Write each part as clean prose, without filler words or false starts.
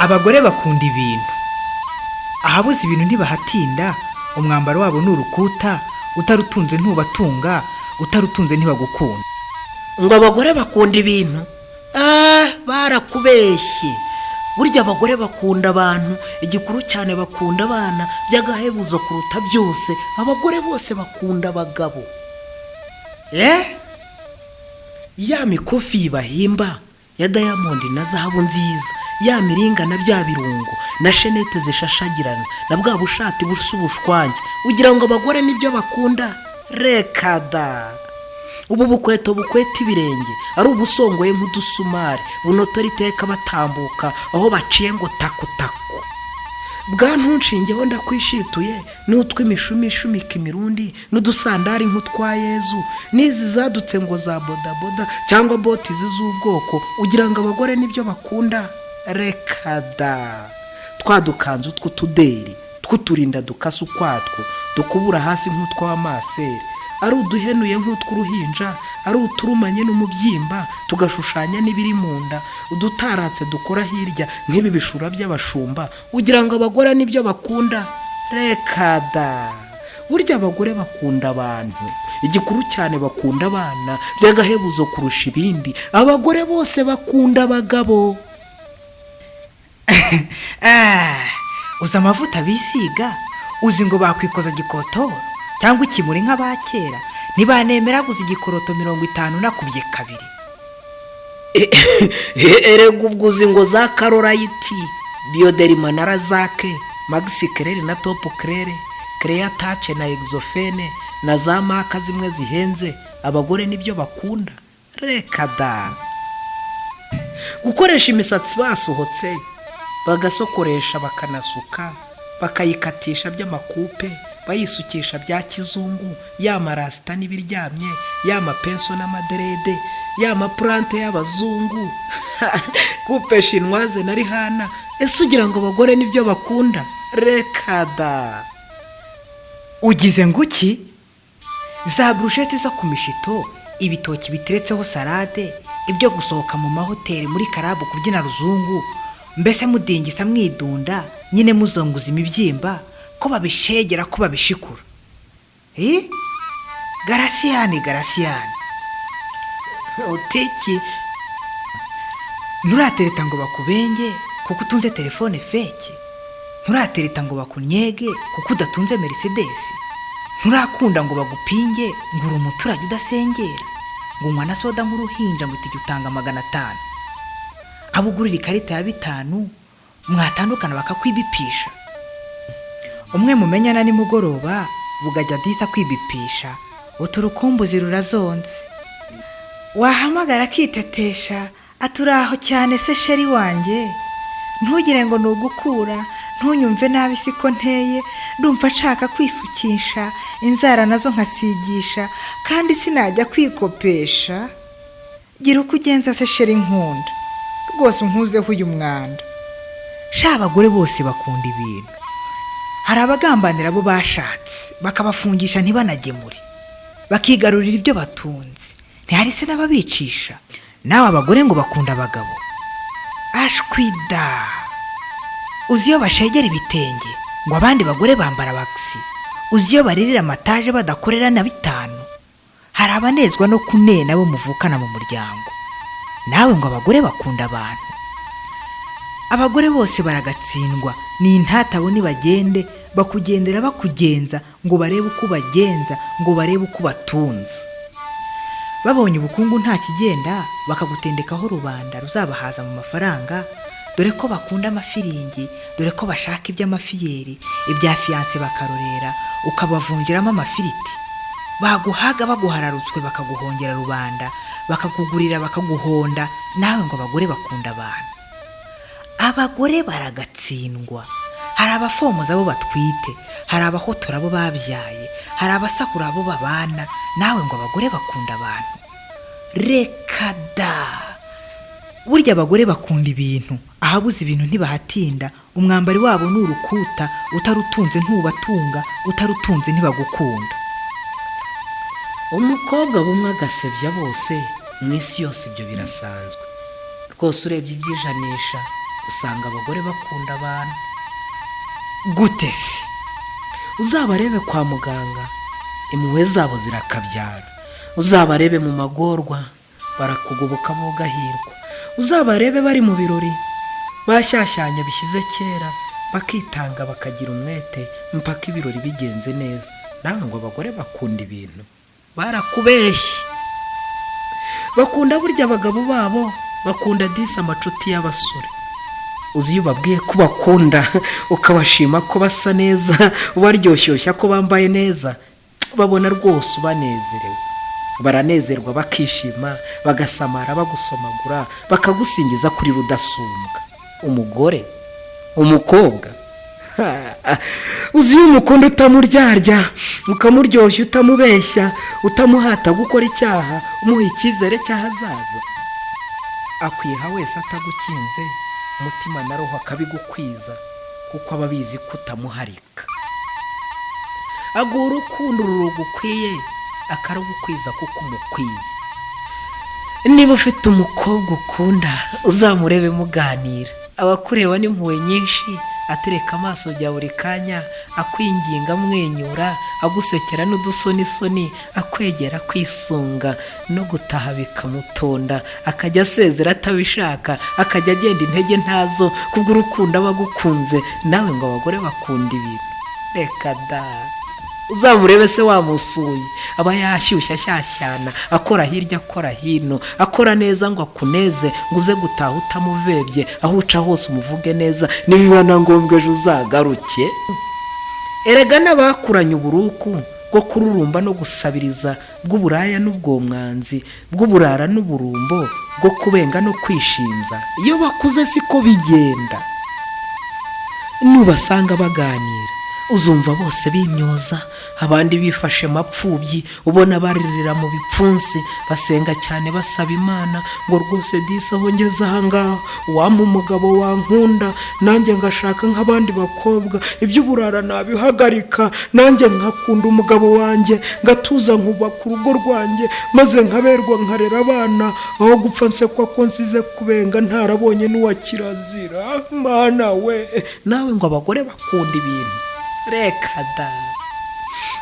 Abagore bakunda ibintu, ahabuze ibintu ntibahatinda, umwambaro wabo ni urukuta, utarutunze ntubatunga, utarutunze ntibagukunda. Ngo abagore bakunda ibintu? Barakubeshye. Burya abagore bakunda abantu, igikuru cyane bakunda abana by'agahebuzo kuruta byose. Abagore bose bakunda abagabo. Ya mikufi bahimba ya Diamond na zahabu nziza, ya miringa na bya birungo na shenete zishashagirana na bwa bushati busa ubushwange, ugira ngo abagore nibyo bakunda? Reka da! Ubu bukweto bukweta ibirenge ari ubusongoye nk'udusumari bunotora iteka batambuka aho baciye ngo takutaku. Bwa ntunshingeho ndakwishituye n'utw'imishumi ishumika imirundi n'udusandari nk'utwa Yezu n'izi zadutse ngo za bodaboda cyangwa boti z'ubwoko, ugira ngo abagore nibyo bakunda? Reka da! Twa dukanzu tw'utuderi tw'uturinda dukasa ukwatwo dukubura hasi nk'utw'amaseri, ari uduhenuye nk'utw'uruhinja, ari uturumanye n'umubyimba tugashushanya n'ibiri mu nda, udutaratse dukora hirya nk'ibi bishura by'abashumba, ugira ngo abagore nibyo bakunda? Reka da! Burya abagore bakunda abantu, igikuru cyane bakunda abana by'agahebuzo kurusha ibindi. Abagore bose bakunda abagabo. Uzi amavuta bisiga, uzi ngo bakwikoza gikotoro cyangwa ikimuri nk'abakera, ntibanemera guza igikoroto 50 nakubye kabiri. Erega ubwo uzi ngo za Karorayiti, Bioderma na Razake, Maxi Claire na Top Claire, Clear Touch na Exofene na za maka zimwe zihenze, abagore nibyo bakunda? Reka da! Gukoresha imisatsi basohotse, bagasokoresha bakanasuka, bakayikatisha by'amakupe, bayisukisha bya kizungu, ya marasita n'ibiryamye, ya mapenso n'amaderede, ya maplante y'abazungu, kupe shinwaze na rihana. Ese ugira ngo abagore nibyo bakunda? Reka da! Ugize nguki? Za brushete zo ku mishito, ibitoki biteretseho salade, ibyo gusohoka mu mahoteli muri karabu kubyina ruzungu, mbese mudingisa mwidunda, nyine muzonguza imibyimba, ko babishegera ko babishikura. Garasiyani. Utiki nturatereta ngo bakubenge kuko utunze telefone feke, nturatereta ngo bakunyege kuko udatunze Mercedes, nturakunda ngo bagupinge ngo uri umuturage udasengera, ngo unywa na soda nk'uruhinja ngo utijya utanga 500, abugurira ikarita ya 5 mwatandukana bakakwibipisha. Umwe mumenyana nimugoroba bugajya disa kwibipisha, uturukumbuzi rurazonze, wahamagara akitetesha aturaho cyane se sheri wanjye, ntugire ngo nugukura, ntunyumve nabi siko nteye, ndumva nshaka kwisukisha, inzara nazo nkasigisha, kandi sinajya kwikopesha. Gira uko ugenza se sheri nkunda, rwose unkuzeho uyu mwanda. Sha abagore bose bakunda ibintu, hari abagambanira abo bashatse bakabafungisha ntibanagemure, bakigarurira ibyo batunze, ntihari se n'ababicisha. Nawe abagore ngo bakunda abagabo? Ashwida! Uzi iyo bashegera ibitenge ngo abandi bagore bambara bagisi, uzi iyo baririra amataje badakorera na 5. Hari abanezwa no kunena bo muvukana mu muryango. Nawe ngo abagore bakunda abantu? Abagore bose baragatsindwa, ni intatabo nibagende bakugendera bakugenza ngo barebe uko bagenza, ngo barebe uko batunze. Babonye ubukungu nta kigenda bakagutendekaho rubanda ruzabahaza mu mafaranga, dore ko bakunda amafiringi, dore ko bashaka iby'amafiyeri, ibya fiance bakarorera, ukabavungiramo amafiriti. Baguhaga baguhararutswe bakaguhongera rubanda, bakakugurira bakaguhonda. Nawe ngo abagore bakunda abantu? Abagore baragatsindwa. Hari abafomoza abo batwite, hari abahotora abo babyaye, hari abasakura abo babana. Nawe ngo abagore bakunda abantu? Reka da! Burya abagore bakunda ibintu, ahabuze ibintu ntibahatinda, umwambari wabo ni urukuta, utarutunze ntubatunga, utarutunze ntibagukunda. Umukobwa bumwe agasebya bose, mu isi yose ibyo birasanzwe. Rwose urebye ibyijanisha usanga abagore bakunda abantu. gute se? Uzabarebe kwa muganga, impuhwe zabo zirakabyara. Uzabarebe mu magorwa, barakugoboka bo gahirwa. Uzabarebe bari mu birori, bashyashyanya bishyize kera, bakitanga bakagira umwete mpaka ibirori bigenze neza. Nawe ngo abagore bakunda ibintu, barakubeshye. Bakunda burya abagabo babo, bakunda disi amacuti y'abasore. Uzi iyo ubabwiye ko bakunda ukabashima ko basa neza, ubaryoshyoshya ko bambaye neza, babona rwose ubanezerewe. Baranezerwa bakishima, bagasamara bagusomagura, bakagusingiza kuri rudasumbwa. Umugore, umukobwa, uzi iyo umukunda utamuryarya, ukamuryoshya utamubeshya, utamuhata gukora icyaha, umuha icyizere cy'ahazaza. Akwiha wese atagukinze, umutima na roho akabigukwiza, kuko aba abizi ko utamuharika. Aguha urukundo rurugukwiye, akarugukwiza kuko umukwiye. Niba ufite umukobwa ukunda, uzamurebe muganira, abakureba n'impuhwe nyinshi, atereka amaso bya buri kanya, akwinginga amwenyura, agusekera n'udusonisoni, akwegera kwisunga, no gutaha bikamutonda, akajya asezera atabishaka, akajya agenda intege ntazo, kubw'urukundo aba agukunze. Nawe ngo abagore bakunda ibintu, reka da. Uzamurebe se wamusuye, aba yashyushya ashyashyana, akora hirya akora hino, akora neza ngo akuneze, ngo uze gutaha utamuvebye, aho uca hose umuvuge neza, nibiba na ngombwa ejo uzagaruke. Erega n'abakuranye uburuku bwo kururumba no gusabiriza, bw'uburaya n'ubwomwanzi, bw'uburara n'uburumbo, bwo kubenga no kwishinza, iyo bakuze siko bigenda. Nubasanga baganira, uzumva bose bimyoza, abandi bifashe mapfubyi, ubona baririra mu bipfunsi, basenga cyane basaba Imana ngo rwose disi aho ngeze ahangaha, wampa umugabo wankunda, nanjye ngashaka nk'abandi bakobwa, iby'uburara nabihagarika, nanjye nkakunda umugabo wanjye, ngatuza nkubaka urugo rwanjye, maze nkaberwa nkarera abana, aho gupfa nsekwa ko nsize kubenga ntarabonye n'uwa kirazira. Mana we, nawe ngo abagore bakunda ibintu, reka da.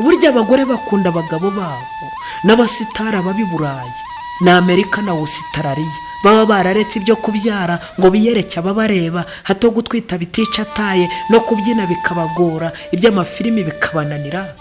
Burya abagore bakunda abagabo babo, n'abasitara babi Burayi na Amerika na Australia, baba bararetse ibyo kubyara ngo biyereke ababareba, hato gutwita bitica ataye, no kubyina bikabagora, iby'amafilimi bikabananira.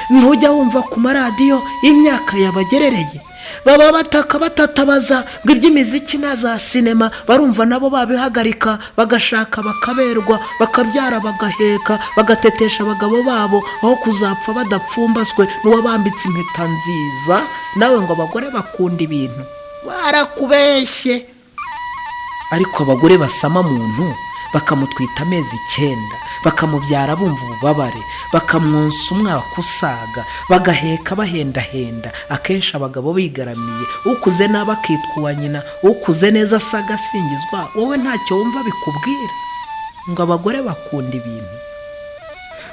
Ntujya wumva ku maradiyo imyaka yabagerereye, baba bataka batatabaza ngo iby'imiziki na za sinema barumva nabo babihagarika, bagashaka bakaberwa, bakabyara bagaheka, bagatetesha abagabo babo, aho kuzapfa badapfumbaswe n'uwabambitse impeta nziza. Nawe ngo abagore bakunda ibintu, barakubeshye. Ariko abagore basama muntu, bakamutwita amezi 9, bakamubyara bumva ububabare, bakamwonsa umwaka usaga, bagaheka bahendahenda, akenshi abagabo bigaramiye, ukuze nabi akitwa uwa nyina, ukuze neza asaga asingizwa, wowe ntacyo wumva bikubwira. Ngo abagore bakunda ibintu.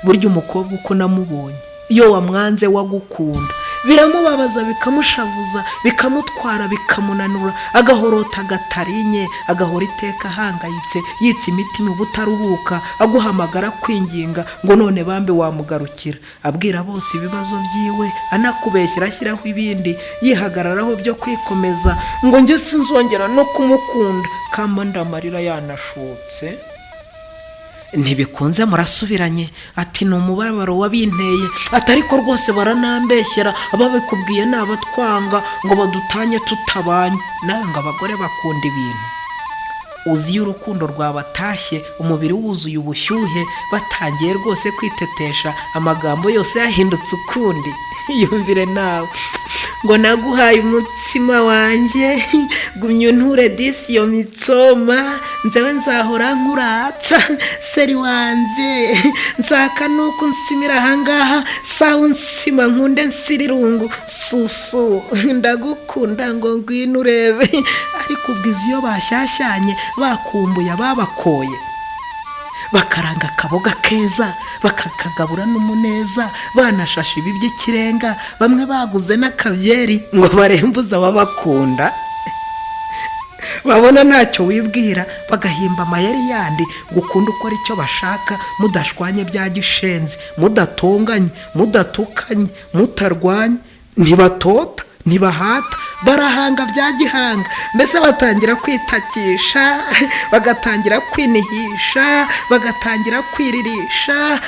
Burya umukobwa uko namubonye, iyo wamwanze wagukunda, biramubabaza bikamushavuza, bikamutwara bikamunanura, agahorota agatarinye, agahora iteka ahangayitse, yitsa imitima ubutaruhuka, aguhamagara kwinginga ngo none bambe wamugarukira, abwira bose ibibazo byiwe, anakubeshyira ashyiraho ibindi, yihagararaho byo kwikomeza, ngo njye sinzongera no kumukunda, kamba ndamarira yanashutse. Ntibikunze murasubiranye, ati ni umubabaro wabinteye, atariko rwose baranambeshyera, ababikubwiye n'abatwanga ngo badutanye tutabanye. Nawe ngo abagore bakunda ibintu. Uzi iyo urukundo rwabatashye, umubiri wuzuye ubushyuhe, batangiye rwose kwitetesha, amagambo yose yahindutse ukundi. Yumvire nawe ngo naguhaye umutsima wanjye, gumya unture disi iyo mitsoma, nzewe nzahora nkuratsa, seri wanjye nzaka nuko nsimira ahangaha, sawa nsima nkunde nsirirungu, susu ndagukunda ngo ngwino urebe. Ariko ubwiza iyo bashyashyanye, bakumbuye ababakoye, bakaranga akaboga keza, bakakagabura n'umuneza, banashashe ibi by'ikirenga, bamwe baguze n'akabyeri ngo barembuza ababakunda. babona ntacyo wibwira bagahimba amayeri yandi ngo ukunde ukora icyo bashaka, mudashwanye bya gishenzi, mudatonganye, mudatukanye, mutarwanye. Ntibatota, ntibahata, barahanga bya gihanga. Mbese batangira kwitakisha, bagatangira kwinihisha, bagatangira kwiririsha,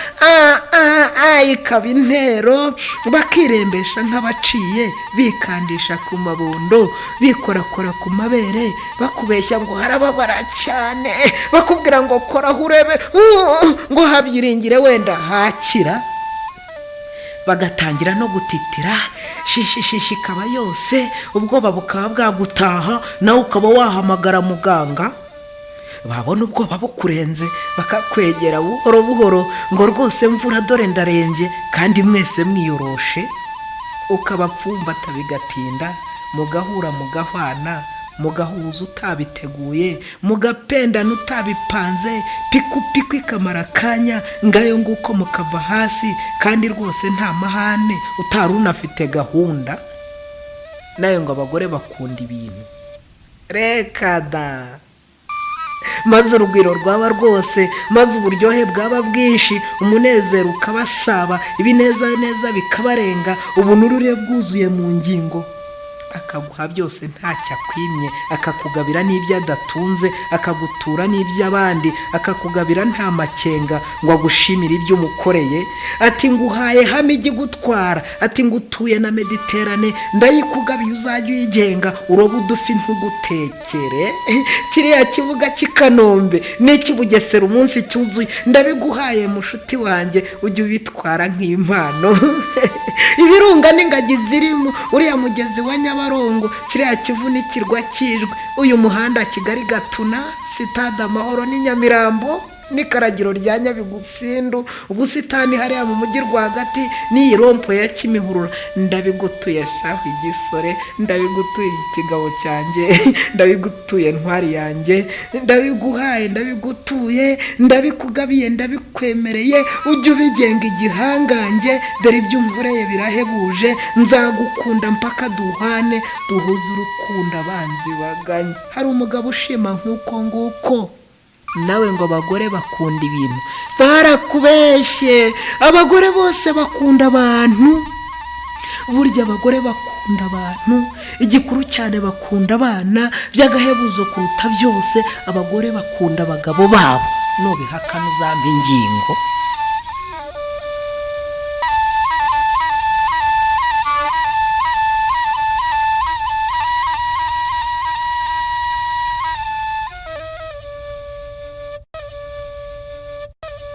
ikaba intero, bakirembesha nk'abaciye, bikandisha ku mabondo, bikorakora ku mabere, bakubeshya ngo harababara cyane, bakubwira ngo koraho urebe, ngo habyiringire wenda hakira. Bagatangira no gutitira, shishi ikaba yose, ubwoba bukaba bwagutaha, nawe ukaba wahamagara muganga. Babona ubwoba bukurenze bakakwegera buhoro buhoro ngo rwose mvura dore ndarembye, kandi mwese mwiyoroshe. Ukabapfumbata bigatinda, mugahura mugahwana, mugahuza utabiteguye, mugapendana utabipanze, piku ikamara akanya, ngayo nguko mukava hasi, kandi rwose nta mahane, utari unafite gahunda. Nayo ngo abagore bakunda ibintu, reka da, maze urugwiro rwaba rwose, maze uburyohe bwaba bwinshi, umunezero ukabasaba, ibineza neza bikabarenga, ubunurure bwuzuye mu ngingo. Akaguha byose ntacyo akwimye, akakugabira n'ibyo adatunze, akagutura n'iby'abandi, akakugabira nta makenga ngo agushimire ibyo umukoreye. Ati nguhaye hamwe igutwara, ati ngutuye na Mediterane, ndayikugabiye uzajya uyigenga, uroba udufi ntugutekere. Kiriya kibuga cy'Ikanombe n'Ikibugesera umunsi cyuzuye, ndabiguhaye mushuti wanjye, ujye ubitwara nk'impano. Ibirunga n'ingagi zirimo, uriya mugezi wa Nyabarongo, kiriya Kivu n'ikirwa cy'Ijwi, uyu muhanda Kigali Gatuna, Sitade Amahoro n'i Nyamirambo, n'ikaragiro rya Nyabigusindu, ubusitani hariya mu mujyi rwagati, n'iyi rompo ya Kimihurura. Ndabigutuye shahu igisore, ndabigutuye ikigabo cyanjye, ndabigutuye ntwari yanjye, ndabiguhaye, ndabigutuye, ndabikugabiye, ndabikwemereye, ujye ubigenga igihangange, dore ibyo unkoreye birahebuje, nzagukunda mpaka duhane, duhuze urukundo abanzi baganye. Hari umugabo ushima nk'uko nguko. Nawe ngo abagore bakunda ibintu, barakubeshye. Abagore bose bakunda abantu, burya abagore bakunda abantu, igikuru cyane bakunda abana by'agahebuzo kuruta byose. Abagore bakunda abagabo babo, nubihakana uzampa ingingo.